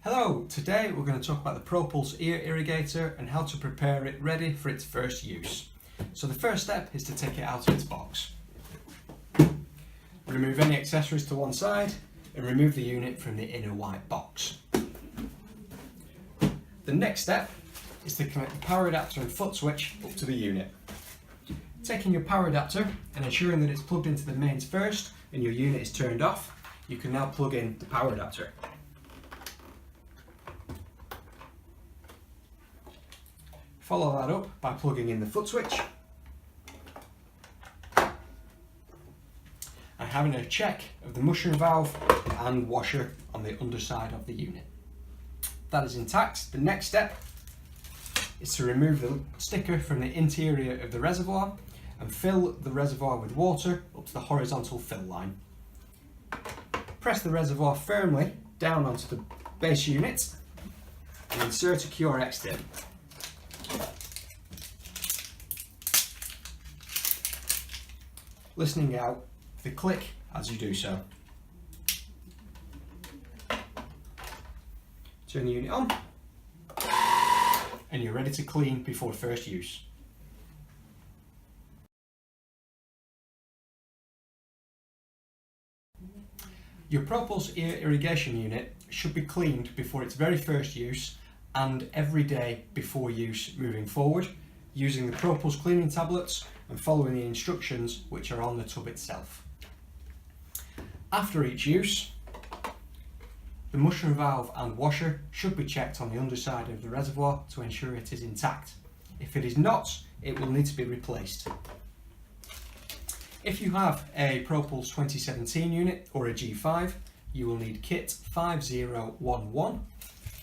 Hello, today we're going to talk about the ProPulse Ear Irrigator and how to prepare it ready for its first use. So the first step is to take it out of its box. Remove any accessories to one side and remove the unit from the inner white box. The next step is to connect the power adapter and foot switch up to the unit. Taking your power adapter and ensuring that it's plugged into the mains first and your unit is turned off, you can now plug in the power adapter. Follow that up by plugging in the foot switch and having a check of the mushroom valve and washer on the underside of the unit. That is intact. The next step is to remove the sticker from the interior of the reservoir and fill the reservoir with water up to the horizontal fill line. Press the reservoir firmly down onto the base unit and insert a QRX tip. Listening out the click as you do so. Turn the unit on and you're ready to clean before first use. Your ProPulse Ear Irrigation unit should be cleaned before its very first use and every day before use moving forward, using the ProPulse cleaning tablets and following the instructions which are on the tub itself. After each use, the mushroom valve and washer should be checked on the underside of the reservoir to ensure it is intact. If it is not, it will need to be replaced. If you have a ProPulse 2017 unit or a G5, you will need kit 5011.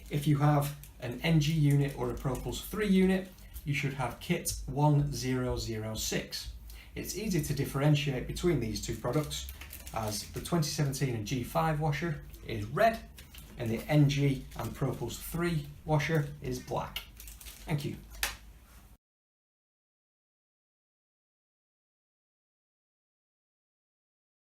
If you have an NG unit or a ProPulse 3 unit, you should have kit 1006. It's easy to differentiate between these two products as the 2017 and G5 washer is red and the NG and ProPulse 3 washer is black. Thank you.